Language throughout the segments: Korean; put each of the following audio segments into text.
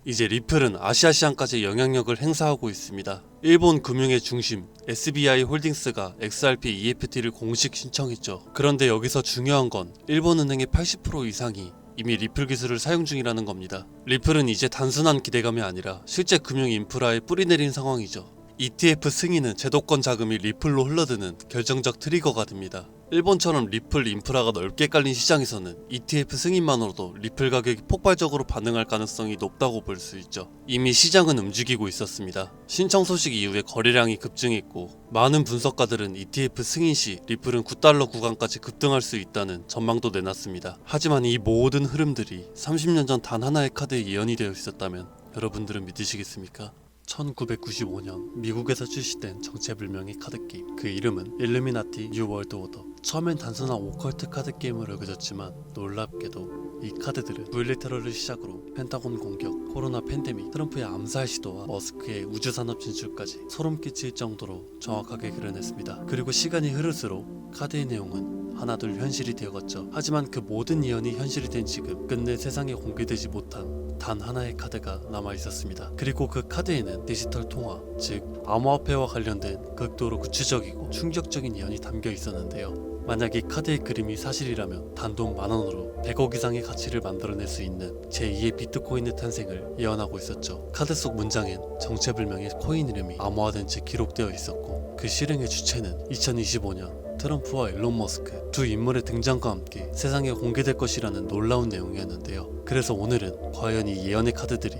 이제 리플은 아시아 시장까지 영향력을 행사하고 있습니다. 일본 금융의 중심 SBI 홀딩스가 XRP EFT를 공식 신청했죠. 그런데 여기서 중요한 건 일본은행의 80% 이상이 이미 리플 기술을 사용 중이라는 겁니다. 리플은 이제 단순한 기대감이 아니라 실제 금융 인프라에 뿌리내린 상황이죠. ETF 승인은 제도권 자금이 리플로 흘러드는 결정적 트리거가 됩니다. 일본처럼 리플 인프라가 넓게 깔린 시장에서는 ETF 승인만으로도 리플 가격이 폭발적으로 반응할 가능성이 높다고 볼 수 있죠. 이미 시장은 움직이고 있었습니다. 신청 소식 이후에 거래량이 급증했고 많은 분석가들은 ETF 승인 시 리플은 9달러 구간까지 급등할 수 있다는 전망도 내놨습니다. 하지만 이 모든 흐름들이 30년 전 단 하나의 카드에 예언이 되어 있었다면 여러분들은 믿으시겠습니까? 1995년 미국에서 출시된 정체불명의 카드게임, 그 이름은 일루미나티 뉴 월드 오더. 처음엔 단순한 오컬트 카드 게임으로 여겨졌지만 놀랍게도 이 카드들은 9.11 테러를 시작으로 펜타곤 공격, 코로나 팬데믹, 트럼프의 암살 시도와 머스크의 우주산업 진출까지 소름 끼칠 정도로 정확하게 그려냈습니다. 그리고 시간이 흐를수록 카드의 내용은 하나둘 현실이 되어갔죠. 하지만 그 모든 예언이 현실이 된 지금 끝내 세상에 공개되지 못한 단 하나의 카드가 남아있었습니다. 그리고 그 카드에는 디지털 통화, 즉 암호화폐와 관련된 극도로 구체적이고 충격적인 예언이 담겨 있었는데요. 만약 이 카드의 그림이 사실이라면 단돈 10,000원으로 100억 이상의 가치를 만들어낼 수 있는 제2의 비트코인의 탄생을 예언하고 있었죠. 카드 속 문장엔 정체불명의 코인 이름이 암호화된 채 기록되어 있었고 그 실행의 주체는 2025년 트럼프와 일론 머스크 두 인물의 등장과 함께 세상에 공개될 것이라는 놀라운 내용이었는데요. 그래서 오늘은 과연 이 예언의 카드들이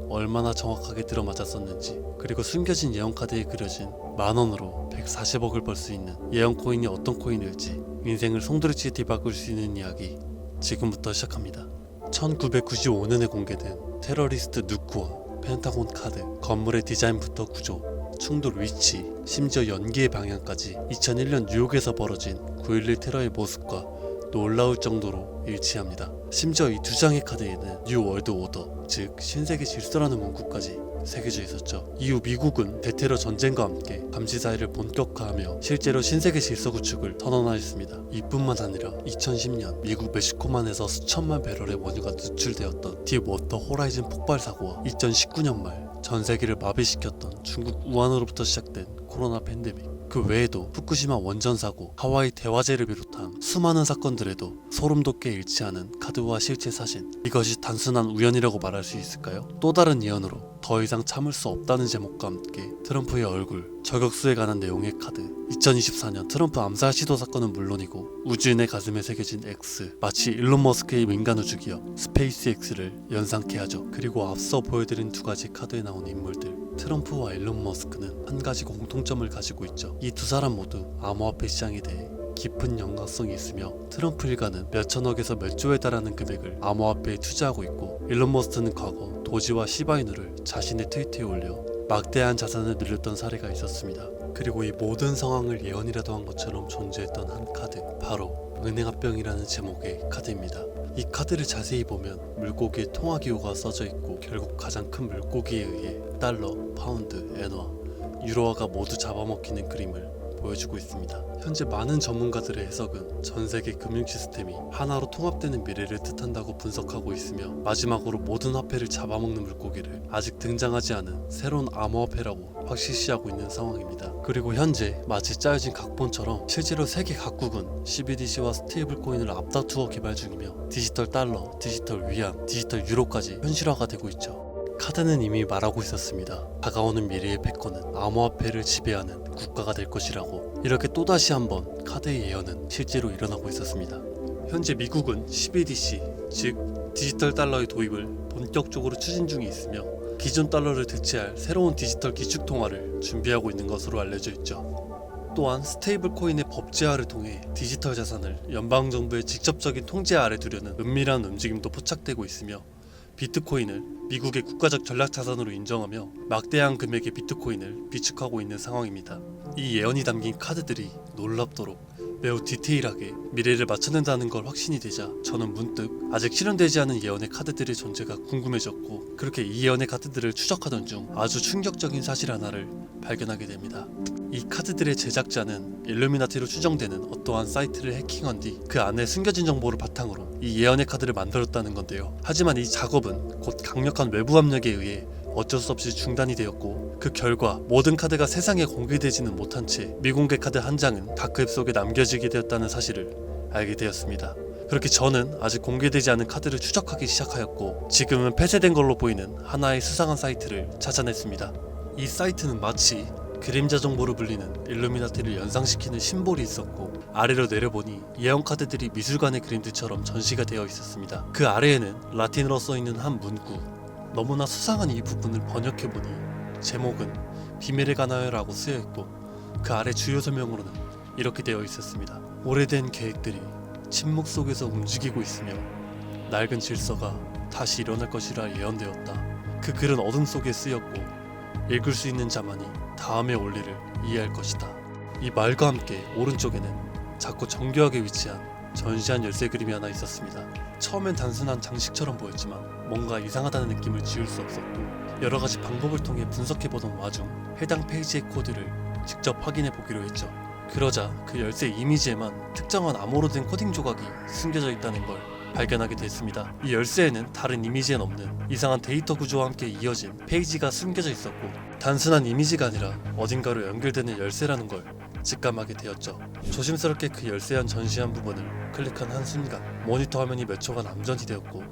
얼마나 정확하게 들어맞았었는지, 그리고 숨겨진 예언 카드에 그려진 10,000원으로 140억을 벌 수 있는 예언 코인이 어떤 코인일지 인생을 송두리째 뒤바꿀 수 있는 이야기 지금부터 시작합니다. 1995년에 공개된 테러리스트 누크와 펜타곤 카드, 건물의 디자인부터 구조, 충돌 위치, 심지어 연기의 방향까지 2001년 뉴욕에서 벌어진 9.11 테러의 모습과 놀라울 정도로 일치합니다. 심지어 이 두 장의 카드에는 뉴 월드 오더, 즉 신세계 질서라는 문구까지 새겨져 있었죠. 이후 미국은 대테러 전쟁과 함께 감시 사회를 본격화하며 실제로 신세계 질서 구축을 선언하였습니다. 이뿐만 아니라 2010년 미국 멕시코만에서 수천만 배럴의 원유가 누출되었던 딥워터 호라이즌 폭발 사고와 2019년 말 전 세계를 마비시켰던 중국 우한으로부터 시작된 코로나 팬데믹, 그 외에도 후쿠시마 원전 사고, 하와이 대화재를 비롯한 수많은 사건들에도 소름 돋게 일치하는 카드와 실제 사진. 이것이 단순한 우연이라고 말할 수 있을까요? 또 다른 예언으로 더 이상 참을 수 없다는 제목과 함께 트럼프의 얼굴, 저격수에 관한 내용의 카드, 2024년 트럼프 암살 시도 사건은 물론이고 우주인의 가슴에 새겨진 X, 마치 일론 머스크의 민간 우주기업 스페이스X를 연상케 하죠. 그리고 앞서 보여드린 두 가지 카드에 나온 인물들, 트럼프와 일론 머스크는 한 가지 공통점을 가지고 있죠. 이 두 사람 모두 암호화폐 시장에 대해 깊은 연관성이 있으며 트럼프 일가는 몇천억에서 몇 조에 달하는 금액을 암호화폐에 투자하고 있고, 일론 머스크는 과거 도지와 시바이누를 자신의 트위터에 올려 막대한 자산을 늘렸던 사례가 있었습니다. 그리고 이 모든 상황을 예언이라도 한 것처럼 존재했던 한 카드, 바로 은행합병이라는 제목의 카드입니다. 이 카드를 자세히 보면 물고기의 통화기호가 써져 있고 결국 가장 큰 물고기에 의해 달러, 파운드, 엔화, 유로화가 모두 잡아먹히는 그림을 보여주고 있습니다. 현재 많은 전문가들의 해석은 전 세계 금융 시스템이 하나로 통합되는 미래를 뜻한다고 분석하고 있으며, 마지막으로 모든 화폐를 잡아먹는 물고기를 아직 등장하지 않은 새로운 암호화폐라고 확실시하고 있는 상황입니다. 그리고 현재 마치 짜여진 각본처럼 실제로 세계 각국은 CBDC와 스테이블 코인을 앞다투어 개발 중이며 디지털 달러, 디지털 위안, 디지털 유로까지 현실화가 되고 있죠. 카드는 이미 말하고 있었습니다. 다가오는 미래의 패권은 암호화폐를 지배하는 국가가 될 것이라고. 이렇게 또다시 한번 카드의 예언은 실제로 일어나고 있었습니다. 현재 미국은 CBDC, 즉 디지털 달러의 도입을 본격적으로 추진 중에 있으며 기존 달러를 대체할 새로운 디지털 기축통화를 준비하고 있는 것으로 알려져 있죠. 또한 스테이블 코인의 법제화를 통해 디지털 자산을 연방정부의 직접적인 통제 아래 두려는 은밀한 움직임도 포착되고 있으며, 비트코인을 미국의 국가적 전략자산으로 인정하며 막대한 금액의 비트코인을 비축하고 있는 상황입니다. 이 예언이 담긴 카드들이 놀랍도록 매우 디테일하게 미래를 맞춰낸다는 걸 확신이 되자 저는 문득 아직 실현되지 않은 예언의 카드들의 존재가 궁금해졌고, 그렇게 이 예언의 카드들을 추적하던 중 아주 충격적인 사실 하나를 발견하게 됩니다. 이 카드들의 제작자는 일루미나티로 추정되는 어떠한 사이트를 해킹한 뒤 그 안에 숨겨진 정보를 바탕으로 이 예언의 카드를 만들었다는 건데요. 하지만 이 작업은 곧 강력한 외부 압력에 의해 어쩔 수 없이 중단이 되었고, 그 결과 모든 카드가 세상에 공개되지는 못한 채 미공개 카드 한 장은 다크웹 속에 남겨지게 되었다는 사실을 알게 되었습니다. 그렇게 저는 아직 공개되지 않은 카드를 추적하기 시작하였고, 지금은 폐쇄된 걸로 보이는 하나의 수상한 사이트를 찾아냈습니다. 이 사이트는 마치 그림자 정보로 불리는 일루미나티를 연상시키는 심볼이 있었고, 아래로 내려보니 예언 카드들이 미술관의 그림들처럼 전시가 되어 있었습니다. 그 아래에는 라틴어로 써있는 한 문구, 너무나 수상한 이 부분을 번역해보니 제목은 비밀에 관하여 라고 쓰여있고, 그 아래 주요 설명으로는 이렇게 되어 있었습니다. 오래된 계획들이 침묵 속에서 움직이고 있으며 낡은 질서가 다시 일어날 것이라 예언되었다. 그 글은 어둠 속에 쓰였고 읽을 수 있는 자만이 다음에 올 일을 이해할 것이다. 이 말과 함께 오른쪽에는 작고 정교하게 위치한 전시한 열쇠 그림이 하나 있었습니다. 처음엔 단순한 장식처럼 보였지만 뭔가 이상하다는 느낌을 지울 수 없었고, 여러가지 방법을 통해 분석해보던 와중 해당 페이지의 코드를 직접 확인해보기로 했죠. 그러자 그 열쇠 이미지에만 특정한 암호로 된 코딩 조각이 숨겨져 있다는 걸 발견하게 됐습니다. 이 열쇠에는 다른 이미지엔 없는 이상한 데이터 구조와 함께 이어진 페이지가 숨겨져 있었고, 단순한 이미지가 아니라 어딘가로 연결되는 열쇠라는 걸 직감하게 되었죠. 조심스럽게 그 열쇠한 전시한 부분을 클릭한 한순간 모니터 화면이 몇 초간 암전이 되었고,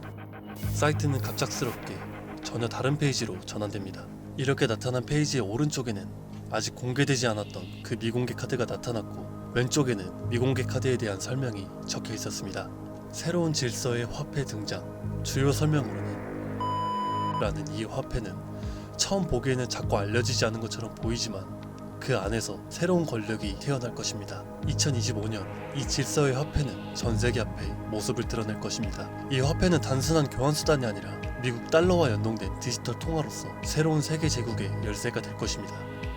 사이트는 갑작스럽게 전혀 다른 페이지로 전환됩니다. 이렇게 나타난 페이지의 오른쪽에는 아직 공개되지 않았던 그 미공개 카드가 나타났고, 왼쪽에는 미공개 카드에 대한 설명이 적혀 있었습니다. 새로운 질서의 화폐 등장. 주요 설명으로는 라는 이 화폐는 처음 보기에는 자꾸 알려지지 않은 것처럼 보이지만 그 안에서 새로운 권력이 태어날 것입니다. 2025년 이 질서의 화폐는 전 세계 앞에 모습을 드러낼 것입니다. 이 화폐는 단순한 교환 수단이 아니라 미국 달러와 연동된 디지털 통화로서 새로운 세계 제국의 열쇠가 될 것입니다.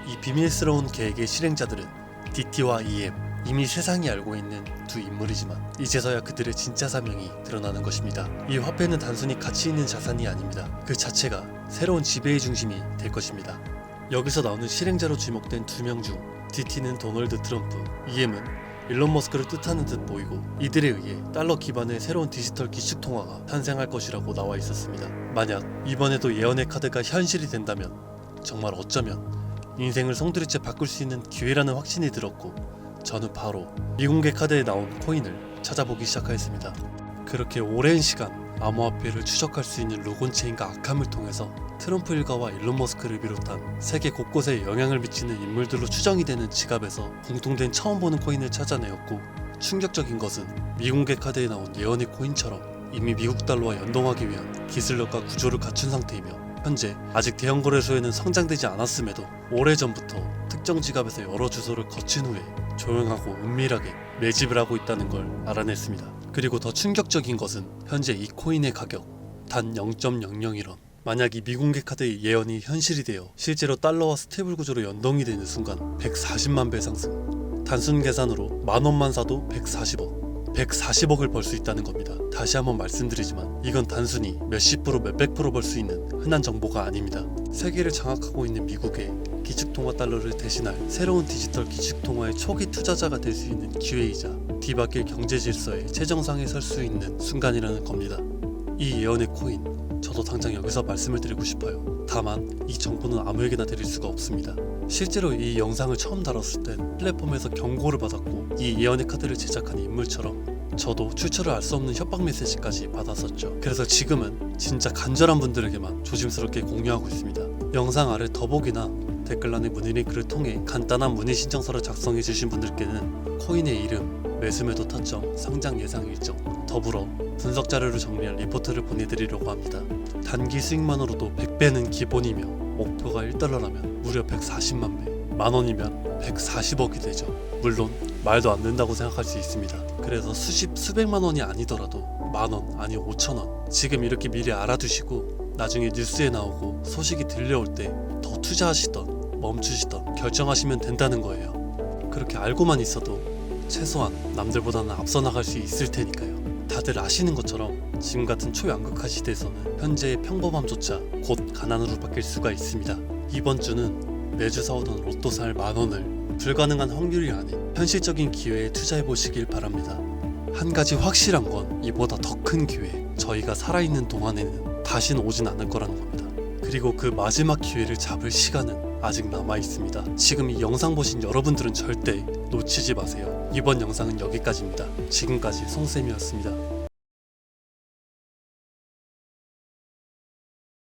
이 비밀스러운 계획의 실행자들은 DT와 EM, 이미 세상이 알고 있는 두 인물이지만 이제서야 그들의 진짜 사명이 드러나는 것입니다. 이 화폐는 단순히 가치 있는 자산이 아닙니다. 그 자체가 새로운 지배의 중심이 될 것입니다. 여기서 나오는 실행자로 지목된 두 명 중 DT는 도널드 트럼프, EM은 일론 머스크를 뜻하는 듯 보이고, 이들에 의해 달러 기반의 새로운 디지털 기축 통화가 탄생할 것이라고 나와 있었습니다. 만약 이번에도 예언의 카드가 현실이 된다면 정말 어쩌면 인생을 송두리째 바꿀 수 있는 기회라는 확신이 들었고, 저는 바로 미공개 카드에 나온 코인을 찾아보기 시작하였습니다. 그렇게 오랜 시간 암호화폐를 추적할 수 있는 로곤체인과 아캄을 통해서 트럼프 일가와 일론 머스크를 비롯한 세계 곳곳에 영향을 미치는 인물들로 추정이 되는 지갑에서 공통된 처음 보는 코인을 찾아내었고, 충격적인 것은 미공개 카드에 나온 예언의 코인처럼 이미 미국 달러와 연동하기 위한 기술력과 구조를 갖춘 상태이며, 현재 아직 대형 거래소에는 성장되지 않았음에도 오래전부터 특정 지갑에서 여러 주소를 거친 후에 조용하고 은밀하게 매집을 하고 있다는 걸 알아냈습니다. 그리고 더 충격적인 것은 현재 이 코인의 가격 단 0.001원. 만약 이 미공개 카드의 예언이 현실이 되어 실제로 달러와 스테이블 구조로 연동이 되는 순간 140만 배 상승. 단순 계산으로 만원만 사도 140억. 140억을 벌 수 있다는 겁니다. 다시 한번 말씀드리지만 이건 단순히 몇십 프로 몇백 프로 벌 수 있는 흔한 정보가 아닙니다. 세계를 장악하고 있는 미국의 기축통화 달러를 대신할 새로운 디지털 기축통화의 초기 투자자가 될 수 있는 기회이자 뒤바뀔 경제 질서의 최정상에 설 수 있는 순간이라는 겁니다. 이 예언의 코인, 저도 당장 여기서 말씀을 드리고 싶어요. 다만 이 정보는 아무에게나 드릴 수가 없습니다. 실제로 이 영상을 처음 다뤘을 땐 플랫폼에서 경고를 받았고, 이 예언의 카드를 제작한 인물처럼 저도 출처를 알 수 없는 협박 메시지까지 받았었죠. 그래서 지금은 진짜 간절한 분들에게만 조심스럽게 공유하고 있습니다. 영상 아래 더보기나 댓글란의 문의 링크를 통해 간단한 문의 신청서를 작성해 주신 분들께는 코인의 이름, 매수매도 타점, 상장 예상 일정, 더불어 분석 자료를 정리한 리포트를 보내드리려고 합니다. 단기 수익만으로도 100배는 기본이며 목표가 1달러라면 무려 140만 배, 만원이면 140억이 되죠. 물론 말도 안 된다고 생각할 수 있습니다. 그래서 수백만 원이 아니더라도 만원, 아니 5천원 지금 이렇게 미리 알아두시고 나중에 뉴스에 나오고 소식이 들려올 때 더 투자하시던 멈추시던 결정하시면 된다는 거예요. 그렇게 알고만 있어도 최소한 남들보다는 앞서 나갈 수 있을 테니까요. 다들 아시는 것처럼 지금 같은 초양극화 시대에서는 현재의 평범함조차 곧 가난으로 바뀔 수가 있습니다. 이번 주는 매주 사오던 로또 살 만원을 불가능한 확률이 아닌 현실적인 기회에 투자해 보시길 바랍니다. 한 가지 확실한 건 이보다 더 큰 기회, 저희가 살아있는 동안에는 다신 오진 않을 거라는 겁니다. 그리고 그 마지막 기회를 잡을 시간은 아직 남아 있습니다. 지금 이 영상 보신 여러분들은 절대 놓치지 마세요. 이번 영상은 여기까지입니다. 지금까지 송쌤이었습니다.